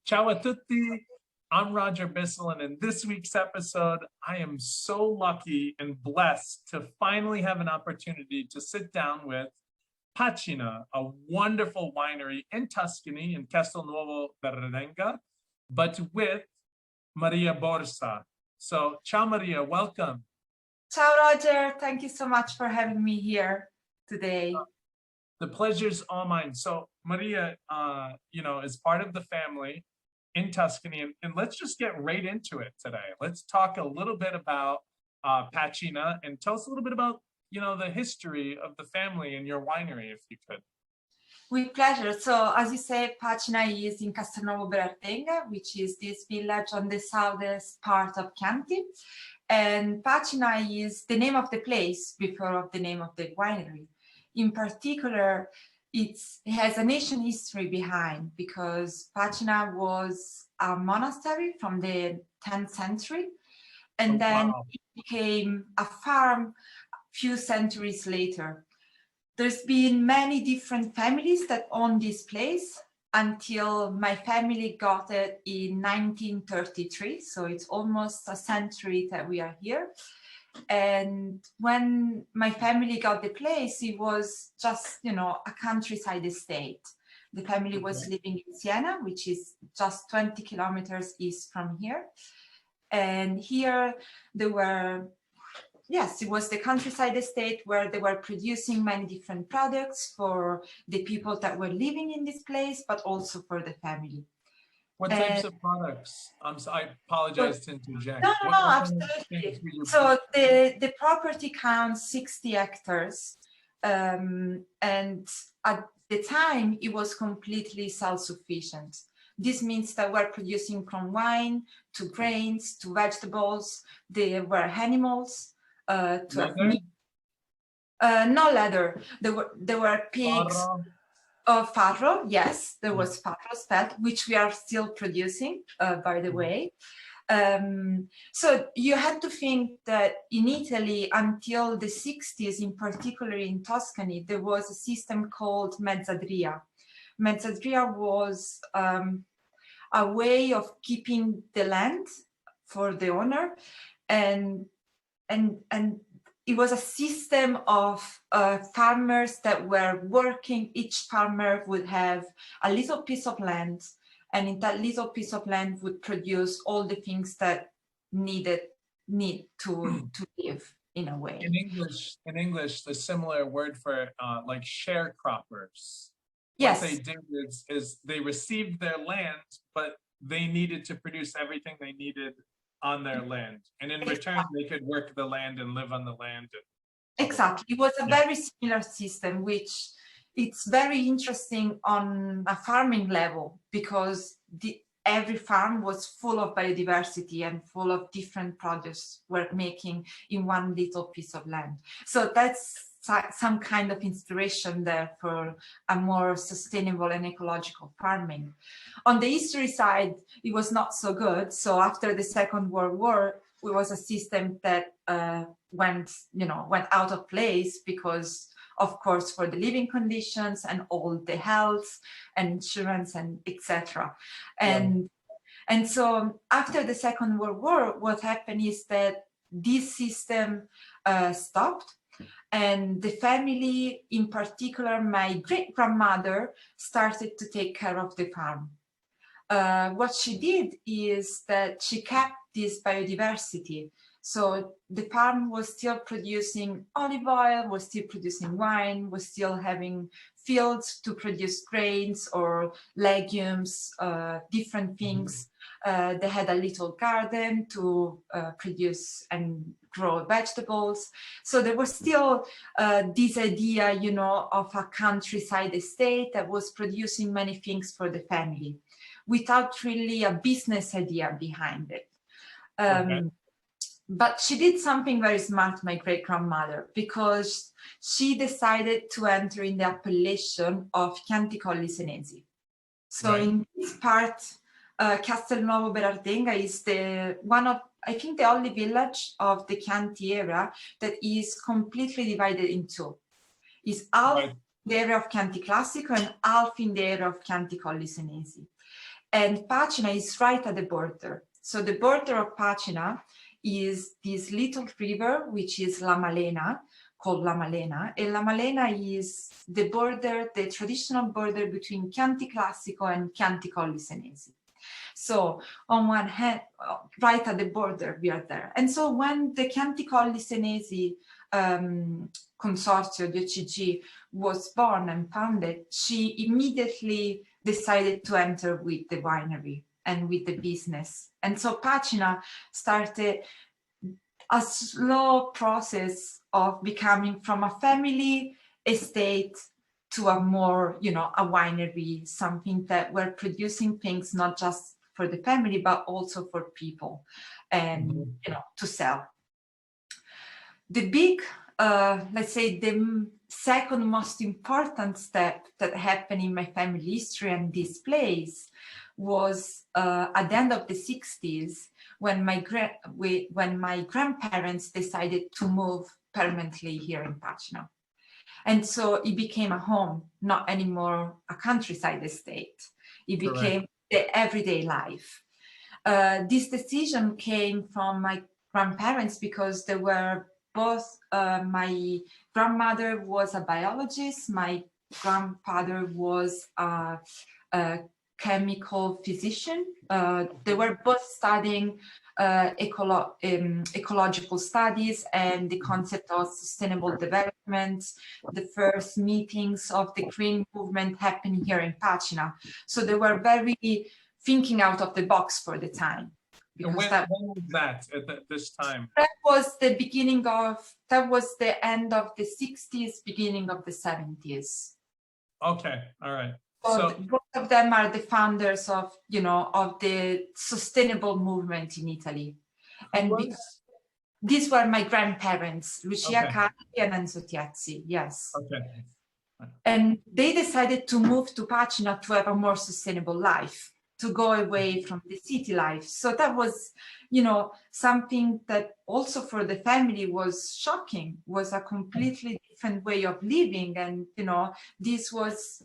Ciao a tutti. I'm Roger Bissell, and in this week's episode, I am so lucky and blessed to finally have an opportunity to sit down with Pcina, a wonderful winery in Tuscany, in Castelnuovo Berardenga, but with Maria Borsa. So, ciao Maria, welcome. Ciao Roger, thank you so much for having me here today. The pleasure's all mine. So Maria, is part of the family in Tuscany, and let's just get right into it today. Let's talk a little bit about Pācina and tell us a little bit about, the history of the family and your winery, if you could. With pleasure. So as you say, Pācina is in Castelnuovo Berardenga, which is this village on the southest part of Chianti. And Pācina is the name of the place before the name of the winery. In particular, it has an ancient history behind, because Pācina was a monastery from the 10th century, and then it became a farm a few centuries later. There's been many different families that own this place until my family got it in 1933, so it's almost a century that we are here. And when my family got the place, it was just, a countryside estate. The family was living in Siena, which is just 20 kilometers east from here. And here there were, it was the countryside estate where they were producing many different products for the people that were living in this place, but also for the family. What types of products? I apologize to interject. No, absolutely. So the property counts 60 hectares. And at the time, it was completely self-sufficient. This means that we're producing from wine to grains to vegetables. There were animals. Leather? No leather. There were pigs. Farro, yes, there was farro spelt, which we are still producing, by the way. So you had to think that in Italy, until the 60s, in particular in Tuscany, there was a system called mezzadria. Mezzadria was a way of keeping the land for the owner, and it was a system of farmers that were working. Each farmer would have a little piece of land, and in that little piece of land would produce all the things that need to live in a way. In English, the similar word for like sharecroppers. Yes. What they did is they received their land, but they needed to produce everything they needed on their land, and in return they could work the land and live on the land. Exactly. It was a very similar system, which it's very interesting on a farming level, because every farm was full of biodiversity and full of different produce we're making in one little piece of land. So that's some kind of inspiration there for a more sustainable and ecological farming. On the history side, it was not so good. So after the Second World War, it was a system that went out of place, because, of course, for the living conditions and all the health and insurance and etc. And so after the Second World War, what happened is that this system stopped. And the family, in particular, my great-grandmother, started to take care of the farm. What she did is that she kept this biodiversity. So the farm was still producing olive oil, was still producing wine, was still having fields to produce grains or legumes, different things. They had a little garden to produce and grow vegetables. So there was still this idea, of a countryside estate that was producing many things for the family, without really a business idea behind it. But she did something very smart, my great-grandmother, because she decided to enter in the appellation of Chianti Senesi. So in this part, Castelnuovo Berardenga is I think the only village of the Chianti area that is completely divided in two. It's half the area of Chianti Classico and half in the area of Chianti Senesi. And Pcina is right at the border. So the border of Pcina is this little river, which is La Malena, called La Malena. And La Malena is the border, the traditional border between Chianti Classico and Chianti Senesi. So on one hand, right at the border, we are there. And so when the Chianti Senesi Consortio, the OCG, was born and founded, she immediately decided to enter with the winery and with the business. And so Pcina started a slow process of becoming from a family estate to a more, a winery, something that we're producing things not just for the family, but also for people and, to sell. The big, let's say the second most important step that happened in my family history and this place was at the end of the 60s when my grandparents decided to move permanently here in Pcina. And so it became a home, not anymore a countryside estate. It became the everyday life. This decision came from my grandparents because they were both, my grandmother was a biologist, my grandfather was a chemical physician. They were both studying ecological studies and the concept of sustainable development. The first meetings of the green movement happened here in Pcina. So they were very thinking out of the box for the time. And when was that at this time? That was the beginning of, that was the end of the 60s, beginning of the 70s. Okay, all right. So both of them are the founders of, of the sustainable movement in Italy. And these were my grandparents, Lucia, Carli, and Enzo Tiezzi, yes. Okay. And they decided to move to Pcina to have a more sustainable life, to go away from the city life. So that was, something that also for the family was shocking, was a completely different way of living. And, this was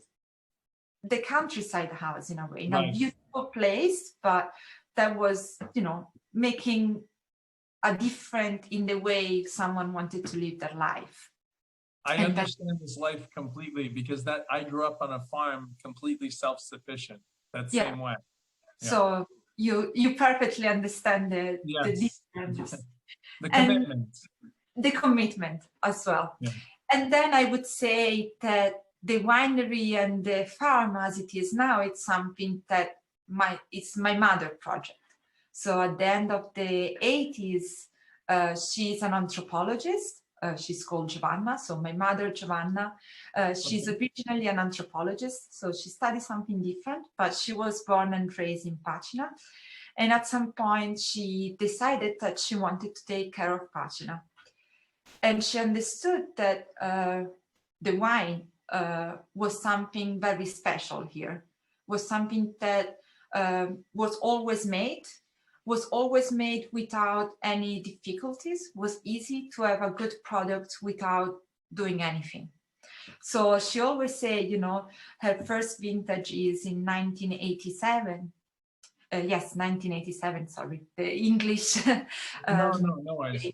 the countryside house in a way, in a beautiful place, but that was, making a difference in the way someone wanted to live their life. I understand this life completely because I grew up on a farm completely self-sufficient, that same way. Yeah. So you perfectly understand the difference. The commitment. The commitment as well. Yeah. And then I would say that the winery and the farm as it is now, it's something that it's my mother project. So at the end of the 80s, she's an anthropologist. She's called Giovanna. So my mother, Giovanna, she's originally an anthropologist. So she studied something different, but she was born and raised in Pcina. And at some point, she decided that she wanted to take care of Pcina. And she understood that the wine was something very special here, was something that was always made without any difficulties, was easy to have a good product without doing anything. So she always said, her first vintage is in 1987. Yes, 1987, sorry, the English. No worries.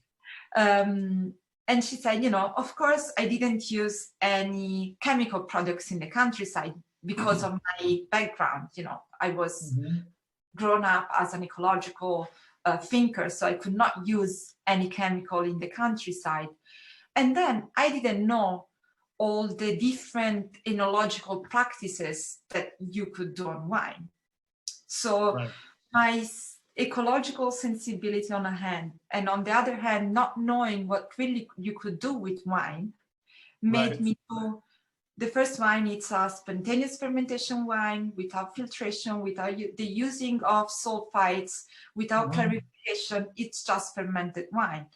And she said, of course, I didn't use any chemical products in the countryside because of my background. I was grown up as an ecological thinker, so I could not use any chemical in the countryside. And then I didn't know all the different enological practices that you could do on wine. So my ecological sensibility on a hand, and on the other hand, not knowing what really you could do with wine, made me do the first wine. It's a spontaneous fermentation wine without filtration, without the using of sulfites, without clarification. It's just fermented wine.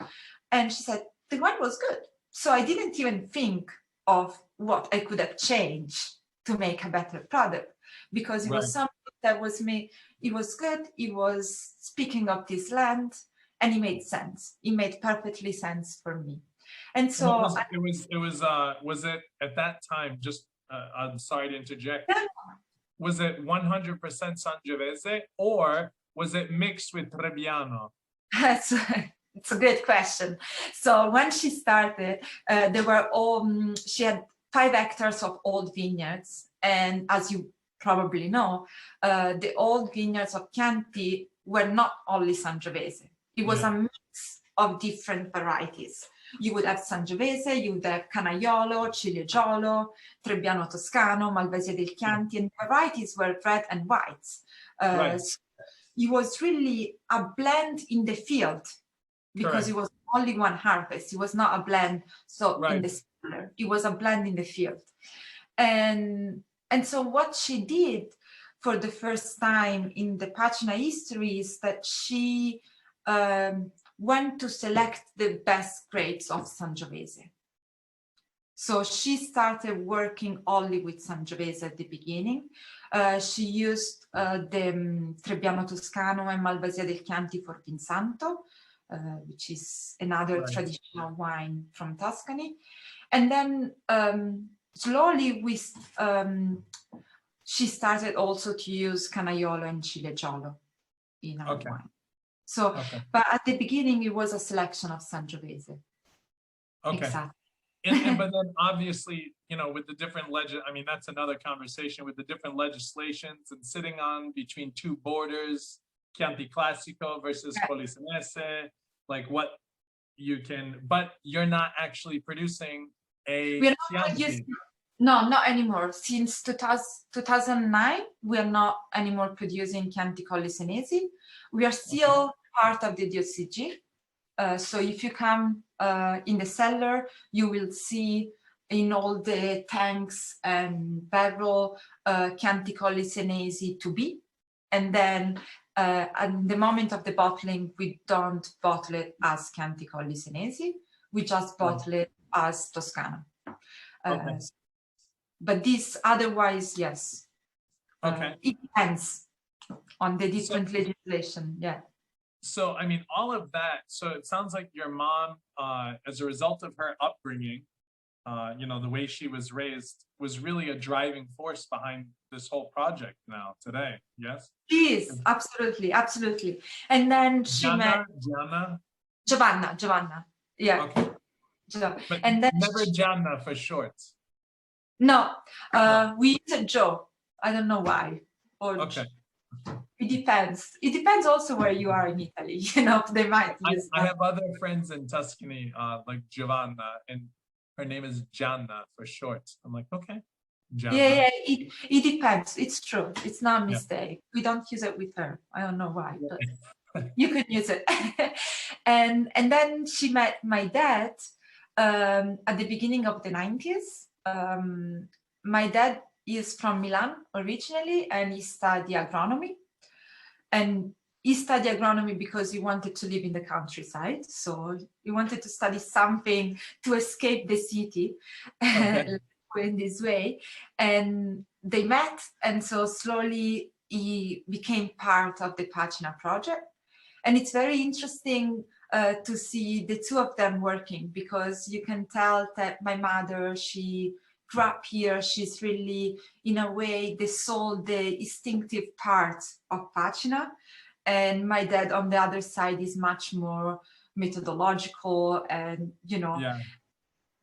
And she said the wine was good. So I didn't even think of what I could have changed to make a better product, because it was something that was made. It was good. It was speaking of this land, and it made sense. It made perfectly sense for me. And so was it at that time, just I'm sorry to interject, was it 100% Sangiovese or was it mixed with Trebbiano? It's a good question. So when she started, there were she had 5 hectares of old vineyards. And as you probably know, the old vineyards of Chianti were not only Sangiovese. It was a mix of different varieties. You would have Sangiovese, you would have Canaiolo, Ciliegiolo, Trebbiano Toscano, Malvasia del Chianti, and the varieties were red and white. So it was really a blend in the field because it was only one harvest. It was not a blend in the cellar. It was a blend in the field. And so what she did for the first time in the Pcina history is that she went to select the best grapes of Sangiovese. So she started working only with Sangiovese at the beginning. She used the Trebbiano Toscano and Malvasia del Chianti for Vinsanto, which is another traditional wine from Tuscany. And then slowly she started also to use Canaiolo and Ciliegiolo in our wine. So, but at the beginning, it was a selection of Sangiovese. Okay. Exactly. But then obviously, you know, with the different I mean, that's another conversation with the different legislations and sitting on between 2 borders, Chianti Classico versus Polisanese, like what you can, but you're not actually producing a Chianti. No, not anymore. Since 2009, we are not anymore producing Chianti Colli-Senesi. We are still part of the DOCG. So if you come in the cellar, you will see in all the tanks and barrel Chianti Colli-Senesi to be. And then at the moment of the bottling, we don't bottle it as Chianti Colli-Senesi. We just bottle it as Toscano. But this otherwise, yes. It depends on the different legislation. Yeah. So, I mean, all of that. So it sounds like your mom, as a result of her upbringing, you know, the way she was raised, was really a driving force behind this whole project now today. Yes. She is absolutely, absolutely. And then she met Giovanna. Yeah. Okay. But and then never Gianna for short. No, we use Joe. I don't know why. It depends. It depends also where you are in Italy. You know, they might use I have other friends in Tuscany, like Giovanna, and her name is Gianna for short. I'm like, okay. Gianna. Yeah, it depends. It's true. It's not a mistake. We don't use it with her. I don't know why, but you could use it. and then she met my dad at the beginning of the 90s. My dad is from Milan originally, and he studied agronomy. And he studied agronomy because he wanted to live in the countryside. So he wanted to study something to escape the city in this way. And they met. And so slowly he became part of the Pācina project. And it's very interesting to see the 2 of them working, because you can tell that my mother, she grew up here. She's really, in a way, the instinctive part of Pācina. And my dad, on the other side, is much more methodological and, you know,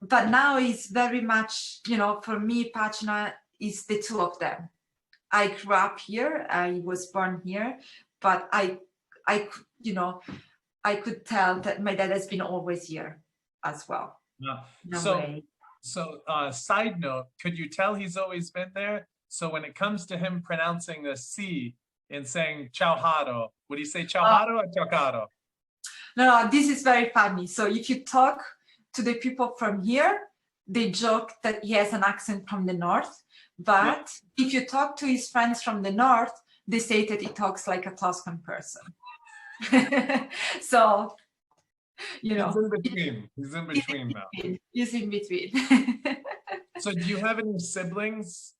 but now it's very much, you know, for me, Pācina is the 2 of them. I grew up here. I was born here, but I you know, I could tell that my dad has been always here as well. So side note, could you tell he's always been there? So when it comes to him pronouncing the C and saying ciao haro, would he say ciao haro or ciao caro? No, this is very funny. So if you talk to the people from here, they joke that he has an accent from the north. But if you talk to his friends from the north, they say that he talks like a Tuscan person. So, you know. He's in between now. He's in between. So do you have any siblings,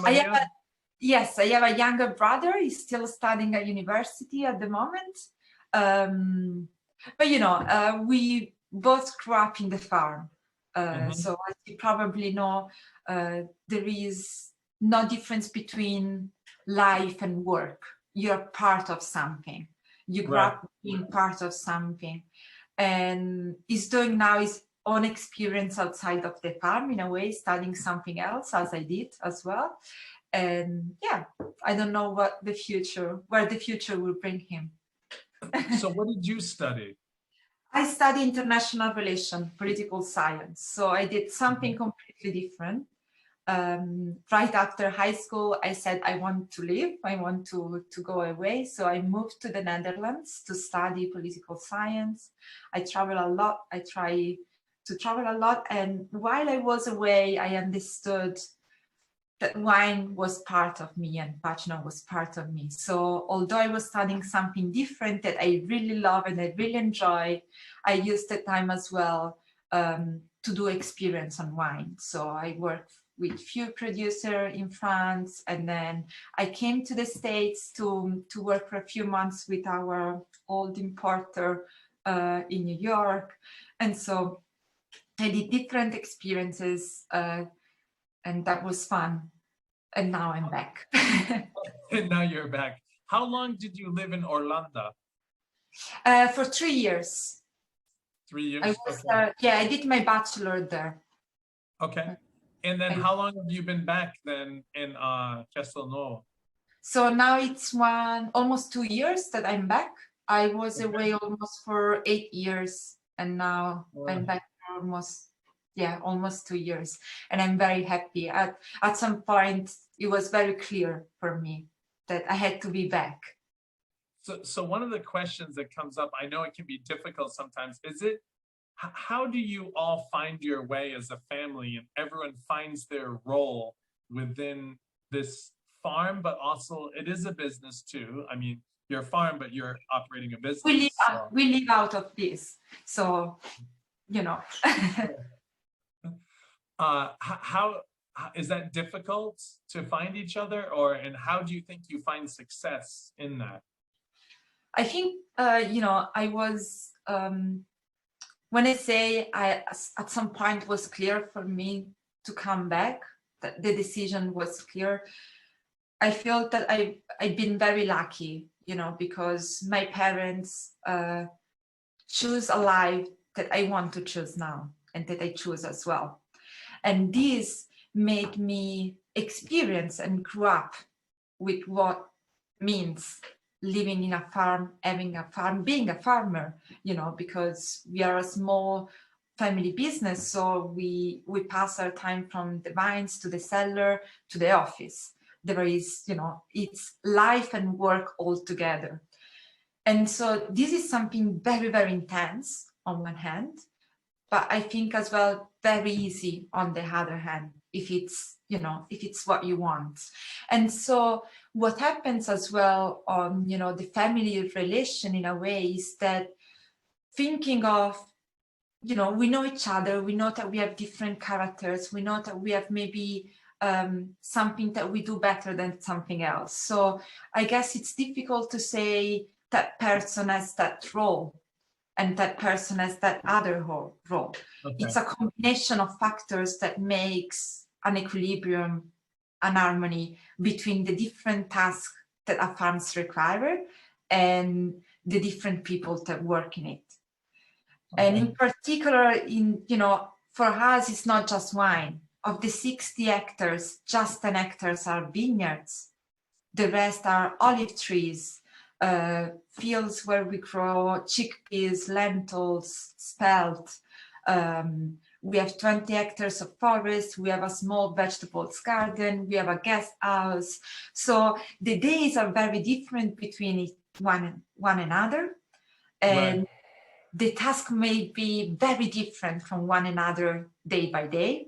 Maria? I have a younger brother. He's still studying at university at the moment. But, you know, we both grew up in the farm. So as you probably know, there is no difference between life and work. You're part of something. You grow up being part of something. And he's doing now his own experience outside of the farm, in a way, studying something else, as I did as well. And yeah, I don't know where the future will bring him. So what did you study? I study international relations, political science. So I did something completely different. Right after high school, I said, I want to leave. I want to go away. So I moved to the Netherlands to study political science. I travel a lot. I try to travel a lot. And while I was away, I understood that wine was part of me and Pcina was part of me. So although I was studying something different that I really love and I really enjoy, I used the time as well to do experience on wine. So I worked with few producers in France, and then I came to the States to work for a few months with our old importer in New York. And so I did different experiences and that was fun. And now I'm back. And now you're back. How long did you live in Orlando? For 3 years. 3 years? I was, yeah, I did my bachelor there. Okay. And then how long have you been back then in Castelnuovo? So now it's almost 2 years that I'm back. I was away almost for 8 years, and now I'm back for almost 2 years. And I'm very happy. At some point, it was very clear for me that I had to be back. So one of the questions that comes up, I know it can be difficult sometimes, how do you all find your way as a family and everyone finds their role within this farm, but also it is a business too. I mean, you're a farm, but you're operating a business. We live out of this. So, you know. How is that difficult to find each other, and how do you think you find success in that? I think, you know, I was, when I say at some point was clear for me to come back, that the decision was clear, I feel that I've been very lucky, you know, because my parents choose a life that I want to choose now and that I choose as well. And this made me experience and grow up with what means living in a farm, having a farm, being a farmer, you know, because we are a small family business. So we pass our time from the vines to the cellar to the office. There is, you know, it's life and work all together. And so this is something very, very intense on one hand, but I think as well very easy on the other hand, if it's, you know, if it's what you want. And so what happens as well on, you know, the family relation in a way is that thinking of, you know, we know each other, we know that we have different characters, we know that we have maybe something that we do better than something else. So I guess it's difficult to say that person has that role and that person has that other role. Okay. It's a combination of factors that makes an equilibrium, an harmony between the different tasks that a farms require and the different people that work in it. Okay. And in particular, in, you know, for us, it's not just wine. Of the 60 hectares, just 10 hectares are vineyards. The rest are olive trees, fields where we grow chickpeas, lentils, spelt. We have 20 hectares of forest. We have a small vegetables garden. We have a guest house. So the days are very different between one another. And the task may be very different from one another day by day.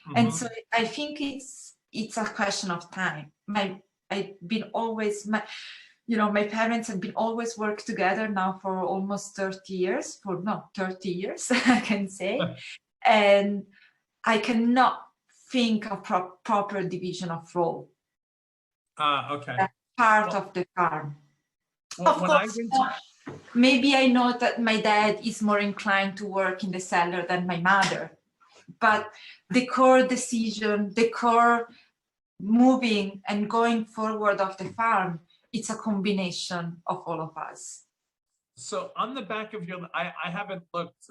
Mm-hmm. And so I think it's a question of time. You know, my parents have been always work together now for almost 30 years, 30 years, I can say. And I cannot think of proper division of role. Okay. That's part of the farm. Of course, maybe I know that my dad is more inclined to work in the cellar than my mother. But the core decision, the core moving and going forward of the farm, it's a combination of all of us. So on the back of your, I haven't looked,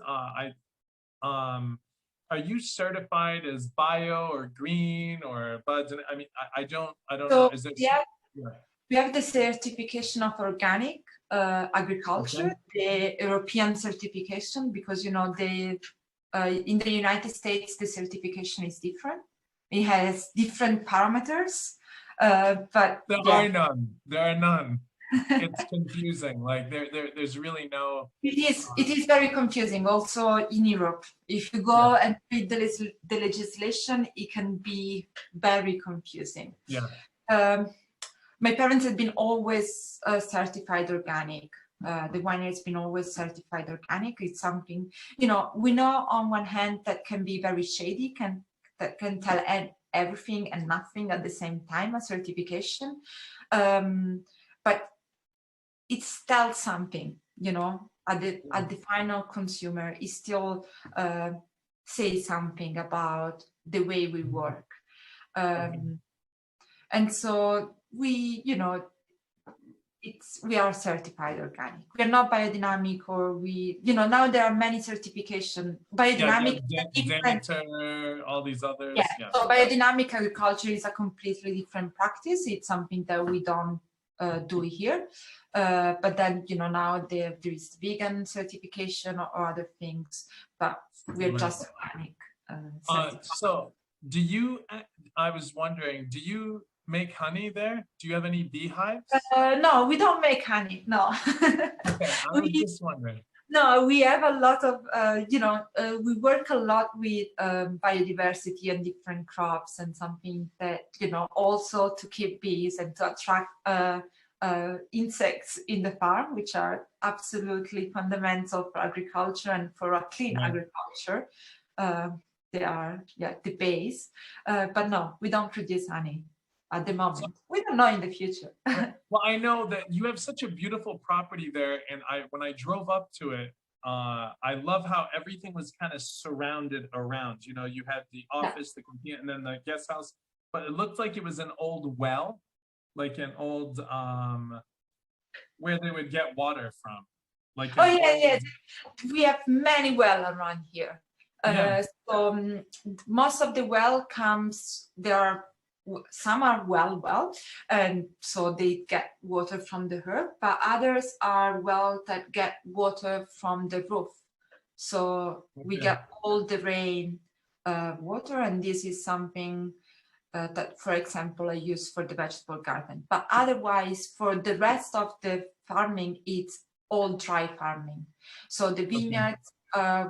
are you certified as bio or green or buds? I mean, I don't know. Is there? Yeah, yeah. We have the certification of organic agriculture, the European certification, because you know in the United States the certification is different. It has different parameters, but there are none. There are none. It's confusing. Like there's really no. It is very confusing. Also in Europe, if you go and read the legislation, it can be very confusing. Yeah. My parents have been always certified organic. The winery has been always certified organic. It's something, you know, we know on one hand that can be very shady, that can tell everything and nothing at the same time, a certification. But it tells something, you know, at the final consumer, it still says something about the way we work. And so we, you know, we are certified organic. We are not biodynamic, or we, you know, now there are many certification. Biodynamic, Demeter, all these others. Yeah. So biodynamic agriculture is a completely different practice. It's something that we don't do here. But then, you know, now there is vegan certification or other things, but we're just organic. So do you, I was wondering, do you make honey there? Do you have any beehives? No, we don't make honey. No. Okay, I was just wondering. No, we have a lot of, you know, we work a lot with biodiversity and different crops, and something that, you know, also to keep bees and to attract insects in the farm, which are absolutely fundamental for agriculture and for a clean agriculture. They are, the base. But no, we don't produce honey at the moment. We don't know in the future. Well, I know that you have such a beautiful property there, and when I drove up to it, I love how everything was kind of surrounded around. You know, you had the office, the computer, and then the guest house, but it looked like it was an old well, like an old where they would get water from. Like we have many wells around here. So most of the well comes, some are well, and so they get water from the earth, but others are wells that get water from the roof. So we get all the rain water, and this is something that, for example, I use for the vegetable garden. But otherwise, for the rest of the farming, it's all dry farming. So the vineyards,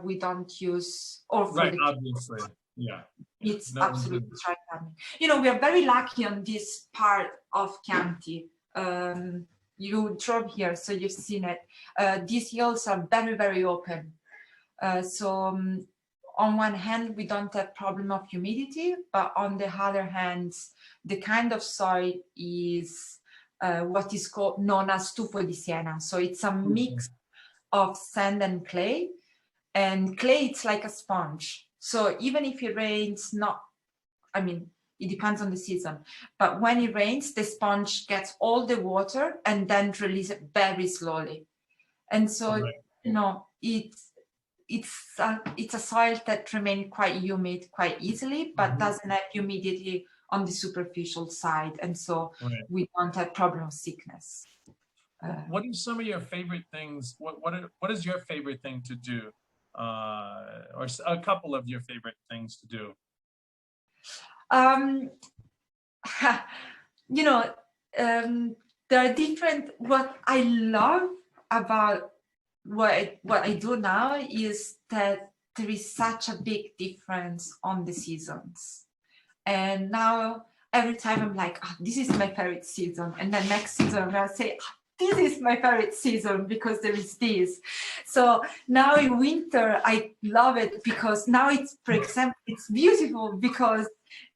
we don't use, or for obviously. Yeah. It's absolutely dry farming. You know, we are very lucky on this part of Chianti. You drove here, so you've seen it. These hills are very, very open. So on one hand, we don't have problem of humidity, but on the other hand, the kind of soil is what is known as tufo di Siena. So it's a mix of sand and clay. And clay, it's like a sponge. So even if it rains, it depends on the season, but when it rains, the sponge gets all the water and then releases it very slowly. And so, you know, it's a soil that remains quite humid quite easily, but doesn't have humidity on the superficial side. And so we don't have problem of sickness. What are some of your favorite things? What is your favorite thing to do? Or a couple of your favorite things to do? You know, there are different. What I love about what I do now is that there is such a big difference on the seasons. And now every time I'm like, this is my favorite season, and then next season I'll say, this is my favorite season because there is this. So now in winter, I love it because now it's, for example, it's beautiful because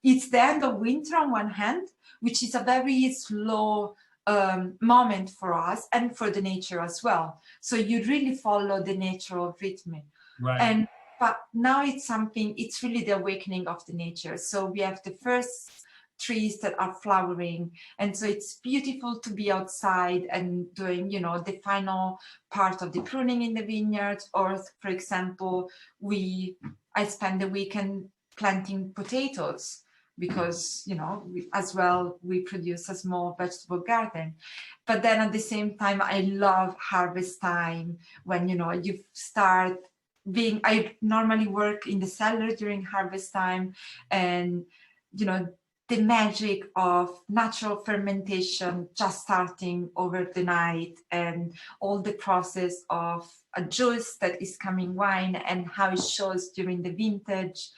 it's the end of winter on one hand, which is a very slow moment for us and for the nature as well. So you really follow the natural rhythm. But now it's really the awakening of the nature. So we have the first trees that are flowering. And so it's beautiful to be outside and doing, you know, the final part of the pruning in the vineyard. Or, for example, I spend the weekend planting potatoes because, you know, we produce a small vegetable garden. But then at the same time, I love harvest time when, you know, you start I normally work in the cellar during harvest time, and, you know, the magic of natural fermentation just starting over the night, and all the process of a juice that is coming wine and how it shows during the vintage,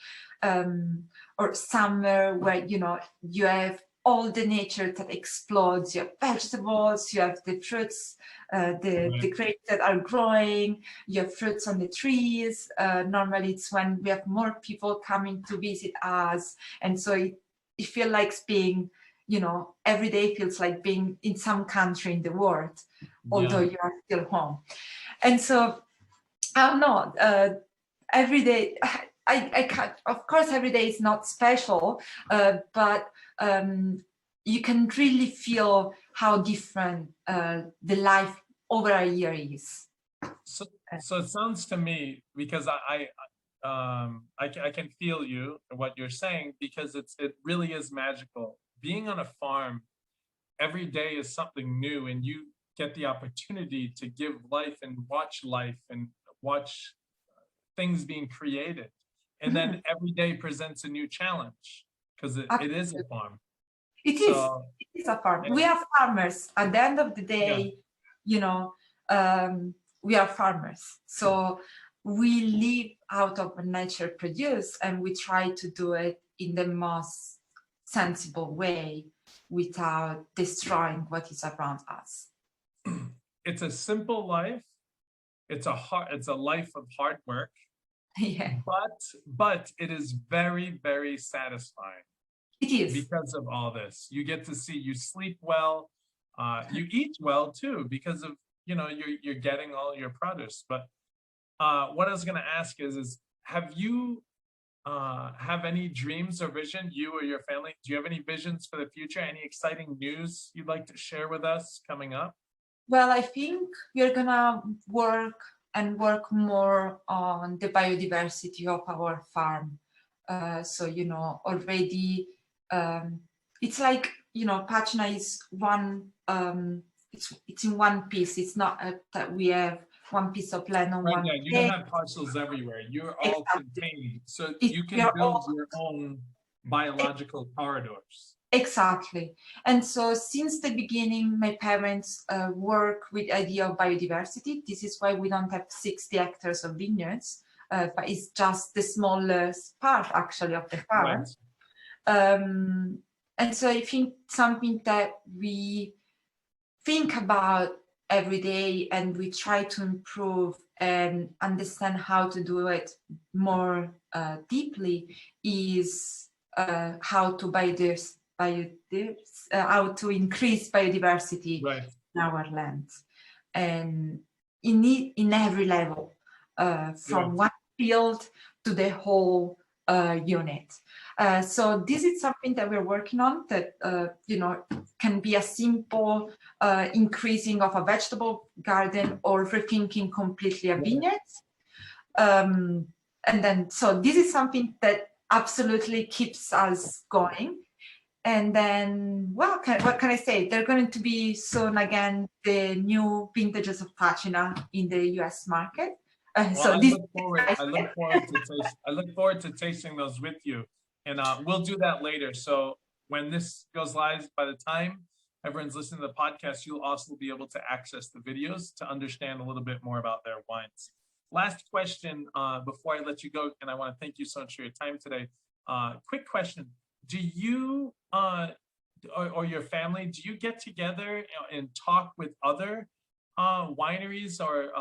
or summer, where, you know, you have all the nature that explodes. You have vegetables, you have the fruits, the grapes that are growing, you have fruits on the trees. Normally it's when we have more people coming to visit us, and so it feels like being, you know, every day feels like being in some country in the world, although you are still home. And so I'm not every day. I can't, of course, every day is not special, but you can really feel how different the life over a year is. So it sounds to me, because I can feel you, what you're saying, because it really is magical. Being on a farm every day is something new, and you get the opportunity to give life and watch things being created. And then every day presents a new challenge, because it is a farm. It is a farm. Yeah. We are farmers. At the end of the day, you know, we are farmers. So we live out of nature produce, and we try to do it in the most sensible way without destroying what is around us. It's a simple life. It's a life of hard work. Yeah. But it is very, very satisfying. It is. Because of all this. You get to see, you sleep well, you eat well too, because of, you know, you're getting all your produce. But what I was going to ask is have you have any dreams or vision, you or your family? Do you have any visions for the future? Any exciting news you'd like to share with us coming up? Well, I think we're going to work more on the biodiversity of our farm. So, you know, already it's like, you know, Pcina is one, it's in one piece. It's not that we have one piece of land on one. Yeah, you don't have parcels everywhere. You're all contained, so you can build your own biological corridors. Exactly. And so since the beginning, my parents work with the idea of biodiversity. This is why we don't have 60 hectares of vineyards, but it's just the smallest part actually of the farm. Right. And so I think something that we think about every day, and we try to improve and understand how to do it more deeply, is how to how to increase biodiversity in our land, and in every level, from one field to the whole unit. So this is something that we're working on, that you know, can be a simple increasing of a vegetable garden, or rethinking completely a vineyard. And then, so this is something that absolutely keeps us going. And then, well, what can I say? They're going to be soon again the new vintages of Pcina in the US market. Well, so I look forward to tasting those with you, and we'll do that later. So when this goes live, by the time everyone's listening to the podcast, you'll also be able to access the videos to understand a little bit more about their wines. Last question before I let you go, and I want to thank you so much for your time today. Quick question. Do you or your family, do you get together and talk with other wineries or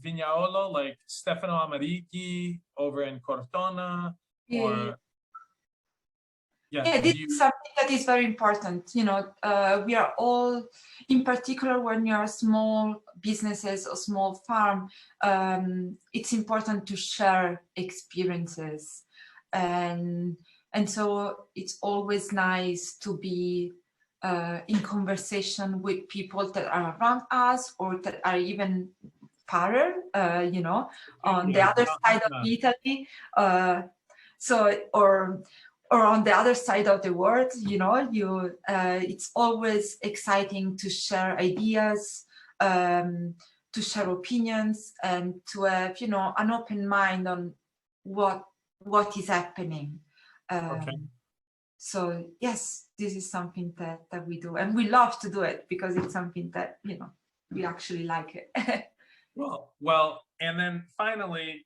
Vignaolo, like Stefano Amarighi over in Cortona? Or this is something that is very important. You know, we are all, in particular when you are small businesses or small farm, it's important to share experiences. And And so it's always nice to be in conversation with people that are around us or that are even farther, on the other side of Italy. Or on the other side of the world, it's always exciting to share ideas, to share opinions, and to have, an open mind on what is happening. So yes, this is something that we do, and we love to do it because it's something that, we actually like it. Well, and then finally,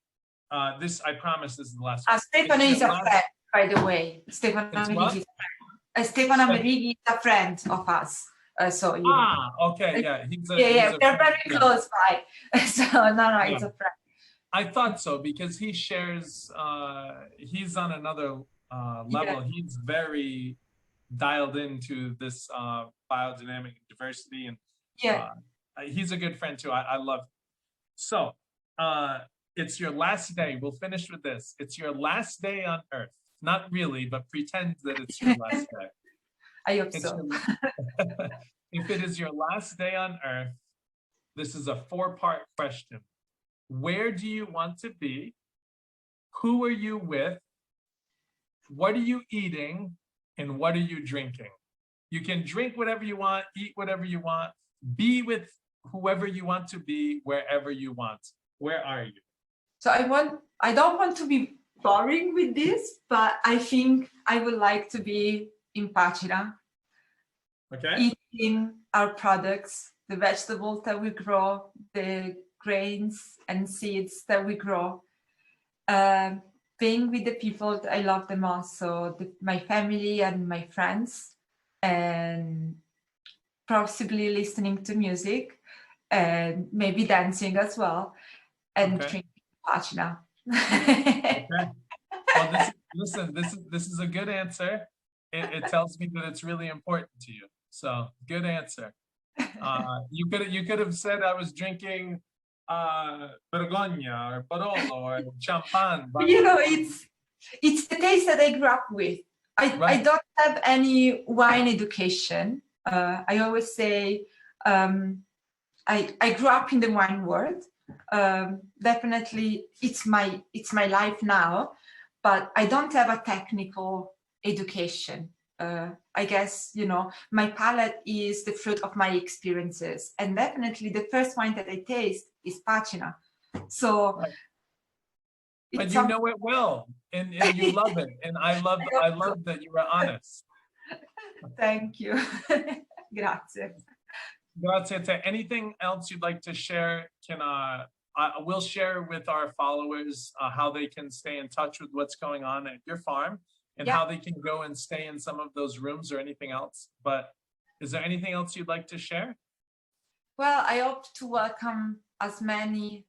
this, I promise, this is the last one. Stefano is a friend, by the way. Stefano Amerighi is a friend of us. So okay, yeah, they're very close by. So no, it's a friend. I thought so because he shares. He's on another level. Yeah. He's very dialed into this biodynamic diversity, and he's a good friend too. I love him. So it's your last day. We'll finish with this. It's your last day on Earth. Not really, but pretend that it's your last day. I hope so. If it is your last day on Earth, this is a 4-part question. Where do you want to be? Who are you with? What are you eating? And what are you drinking? You can drink whatever you want, eat whatever you want, be with whoever you want to be, wherever you want. Where are you? So I don't want to be boring with this, but I think I would like to be in Pācina. Okay. Eating our products, the vegetables that we grow, the grains and seeds that we grow, being with the people that I love the most, so my family and my friends, and possibly listening to music and maybe dancing as well, and drinking Pācina. Okay. Well, this is a good answer. It tells me that it's really important to you. So good answer. You could have said I was drinking Borgogna or Barolo or Champagne. But it's the taste that I grew up with. I don't have any wine education. I always say I grew up in the wine world. Definitely it's my life now, but I don't have a technical education. I guess, my palate is the fruit of my experiences, and definitely the first wine that I taste is Pcina. So but you know it well, and you love it, and I love that you were honest. Thank you. Grazie. Grazie. Anything else you'd like to share? We'll share with our followers how they can stay in touch with what's going on at your farm, and how they can go and stay in some of those rooms or anything else. But is there anything else you'd like to share? Well, I hope to welcome as many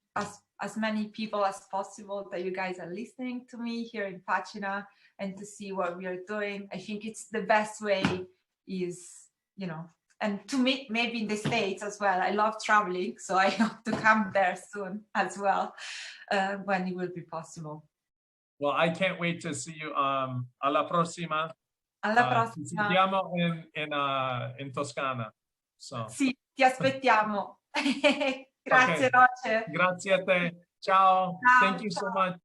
people as possible that you guys are listening to me here in Pcina, and to see what we are doing. I think it's the best way is, and to meet maybe in the States as well. I love traveling, so I hope to come there soon as well, when it will be possible. Well, I can't wait to see you. Alla prossima. Alla prossima. Ci vediamo in Toscana. So. Sì, ti aspettiamo. Grazie, Roger. Grazie a te. Ciao. Thank you so much.